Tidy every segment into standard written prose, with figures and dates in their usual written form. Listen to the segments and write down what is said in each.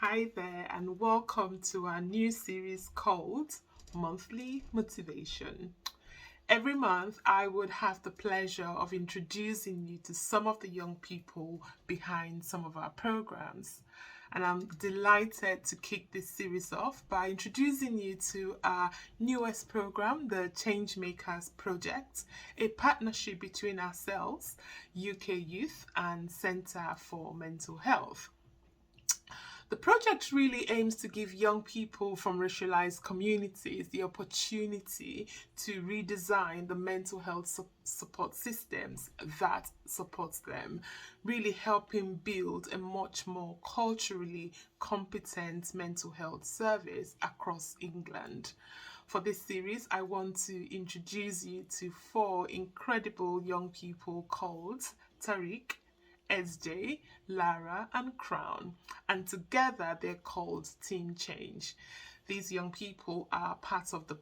Hi there, and welcome to our new series called Monthly Motivation. Every month, I would have the pleasure of introducing you to some of the young people behind some of our programs. And I'm delighted to kick this series off by introducing you to our newest program, the Changemakers Project, a partnership between ourselves, UK Youth, and Centre for Mental Health. The project really aims to give young people from racialized communities the opportunity to redesign the mental health support systems that supports them, really helping build a much more culturally competent mental health service across England. For this series, I want to introduce you to four incredible young people called Tarriq, SJ, Lara, and Crown, and together they're called Team Change. These young people are part of the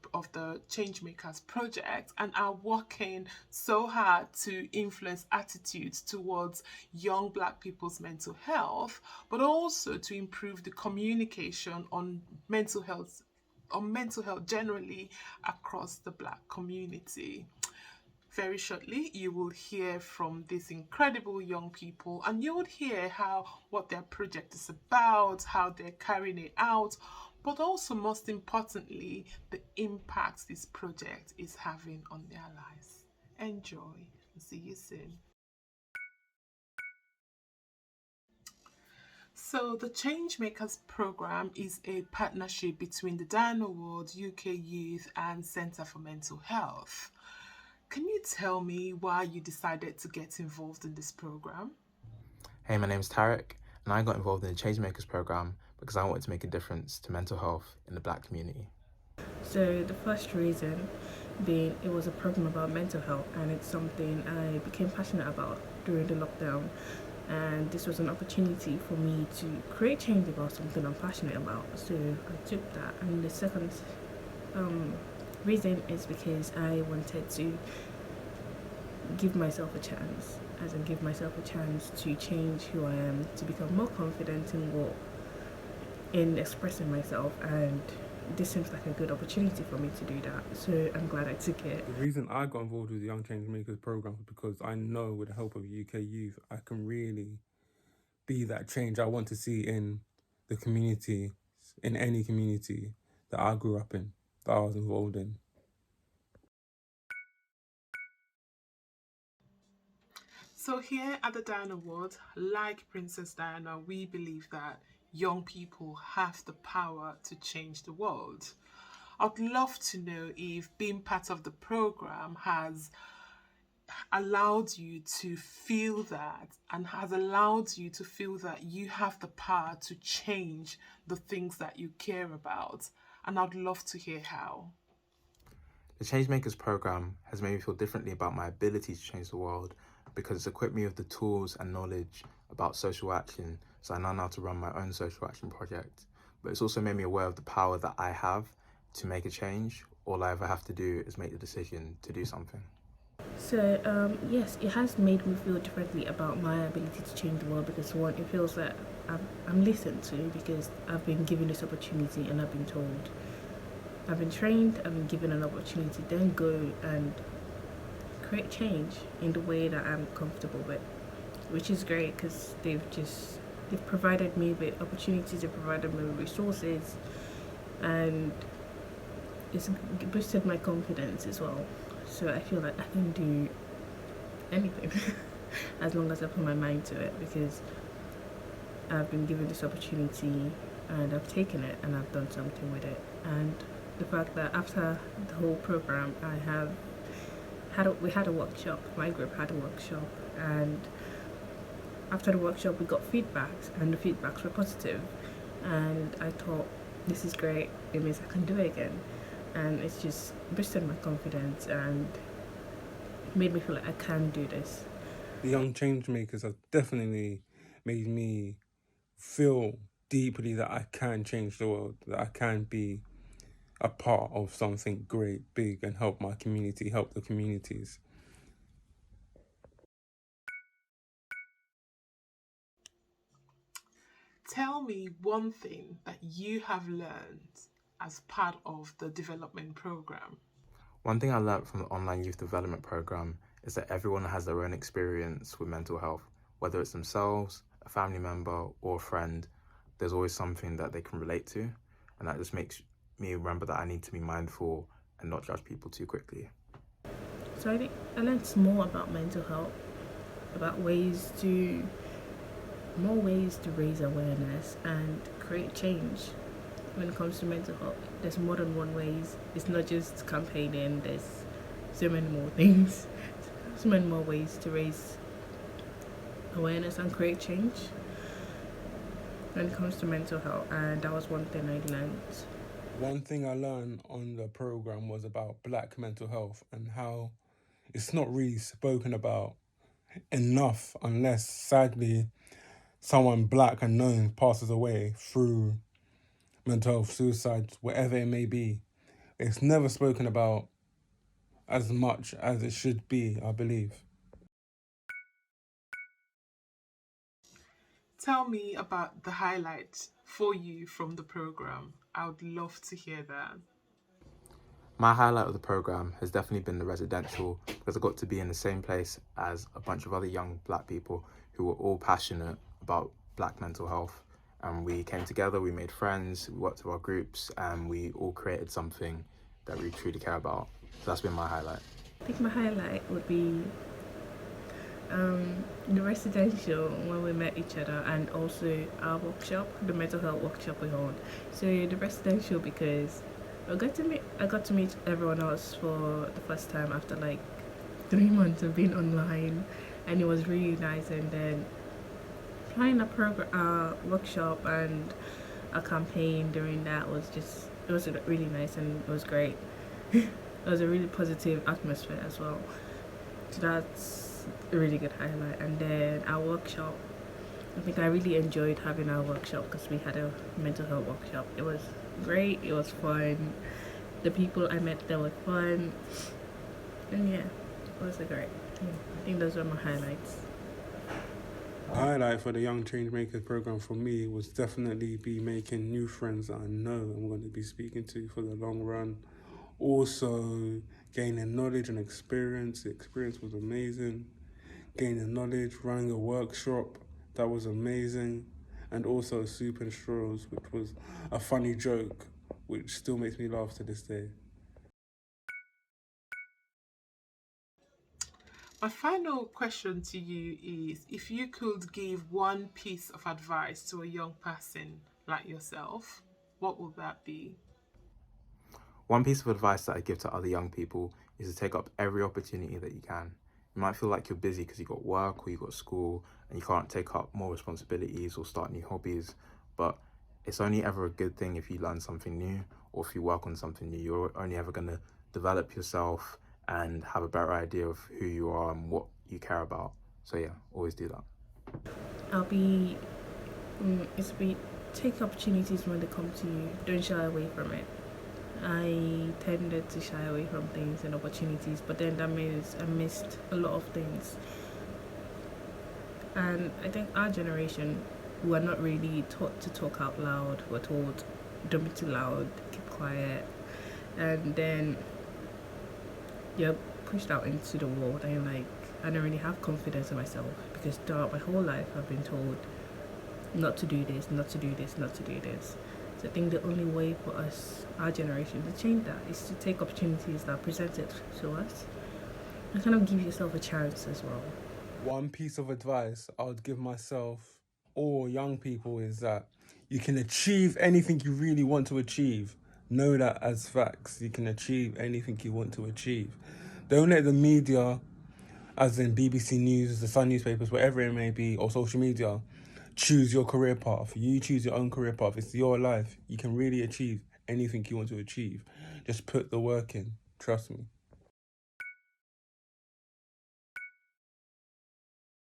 Changemakers project and are working so hard to influence attitudes towards young Black people's mental health, but also to improve the communication on mental health generally across the Black community. Very shortly, you will hear from these incredible young people, and you would hear what their project is about, how they're carrying it out, but also, most importantly, the impact this project is having on their lives. Enjoy and see you soon. So, the Changemakers Programme is a partnership between the Diana Award, UK Youth, and Centre for Mental Health. Can you tell me why you decided to get involved in this program? Hey, my name's Tarriq, and I got involved in the Changemakers Programme because I wanted to make a difference to mental health in the Black community. So the first reason being it was a program about mental health, and it's something I became passionate about during the lockdown, and this was an opportunity for me to create change about something I'm passionate about. So I took that. And the second reason is because I wanted to give myself a chance, as in give myself a chance to change who I am, to become more confident in expressing myself, and this seems like a good opportunity for me to do that, so I'm glad I took it. The reason I got involved with the Young Changemakers Programme was because I know with the help of UK Youth, I can really be that change I want to see in the community, in any community that I grew up in, that I was involved in. So here at the Diana Award, like Princess Diana, we believe that young people have the power to change the world. I'd love to know if being part of the program has allowed you to feel that and has allowed you to feel that you have the power to change the things that you care about. And I'd love to hear how. The Changemakers Programme has made me feel differently about my ability to change the world because it's equipped me with the tools and knowledge about social action, so I now know how to run my own social action project. But it's also made me aware of the power that I have to make a change. All I ever have to do is make the decision to do something. So yes, it has made me feel differently about my ability to change the world, because one, it feels that I'm listened to, because I've been given this opportunity and I've been told, I've been trained, I've been given an opportunity, then go and create change in the way that I'm comfortable with, which is great because they've provided me with opportunities, they've provided me with resources, and it's boosted my confidence as well. So I feel like I can do anything as long as I put my mind to it, because I've been given this opportunity and I've taken it and I've done something with it. And the fact that after the whole program, we had a workshop, my group had a workshop, and after the workshop we got feedbacks, and the feedbacks were positive, and I thought, this is great, it means I can do it again. And it's just boosted my confidence and made me feel like I can do this. The Young Changemakers have definitely made me feel deeply that I can change the world, that I can be a part of something great, big, and help my community, help the communities. Tell tell me one thing that you have learned as part of the development program. One thing I learned from the online youth development program is that everyone has their own experience with mental health, whether it's themselves, a family member, or a friend. There's always something that they can relate to, and that just makes me remember that I need to be mindful and not judge people too quickly. So I think I learned more about mental health, about more ways to raise awareness and create change when it comes to mental health. There's more than one ways. It's not just campaigning. There's so many more things, so many more ways to raise awareness and create change when it comes to mental health. And that was one thing I learned. One thing I learned on the program was about Black mental health and how it's not really spoken about enough unless, sadly, someone Black and known passes away through mental health, suicide, whatever it may be. It's never spoken about as much as it should be, I believe. Tell me about the highlights for you from the program. I would love to hear that. My highlight of the program has definitely been the residential, because I got to be in the same place as a bunch of other young Black people who were all passionate about Black mental health. And we came together, we made friends, we worked with our groups, and we all created something that we truly care about. So that's been my highlight. I think my highlight would be the residential when we met each other, and also our workshop, the mental health workshop we hold. So the residential because I got to meet everyone else for the first time after like 3 months of being online, and it was really nice. And then planning a workshop and a campaign during that it was really nice, and it was great. It was a really positive atmosphere as well. So that's a really good highlight. And then our workshop, I think I really enjoyed having our workshop because we had a mental health workshop. It was great, it was fun. The people I met there were fun. And yeah, it was great. I think those were my highlights. The highlight for the Young Changemakers program for me was definitely be making new friends that I know I'm going to be speaking to for the long run. Also, gaining knowledge and experience. The experience was amazing. Gaining knowledge, running a workshop, that was amazing. And also Soup and Straws, which was a funny joke, which still makes me laugh to this day. My final question to you is, if you could give one piece of advice to a young person like yourself, what would that be? One piece of advice that I give to other young people is to take up every opportunity that you can. You might feel like you're busy because you got work or you got school and you can't take up more responsibilities or start new hobbies, but it's only ever a good thing if you learn something new or if you work on something new. You're only ever going to develop yourself and have a better idea of who you are and what you care about. So yeah, always do that. I'll be, take opportunities when they come to you. Don't shy away from it. I tended to shy away from things and opportunities, but then that means I missed a lot of things. And I think our generation, we're not really taught to talk out loud. We're told, don't be too loud, keep quiet. And then you're pushed out into the world, and you're like, I don't really have confidence in myself because throughout my whole life I've been told not to do this, not to do this, not to do this. So I think the only way for us, our generation, to change that is to take opportunities that are presented to us and kind of give yourself a chance as well. One piece of advice I would give myself or young people is that you can achieve anything you really want to achieve. Know that as facts. You can achieve anything you want to achieve. Don't let the media, as in BBC News, the Sun newspapers, whatever it may be, or social media, choose your career path. You choose your own career path. It's your life. You can really achieve anything you want to achieve. Just put the work in. Trust me.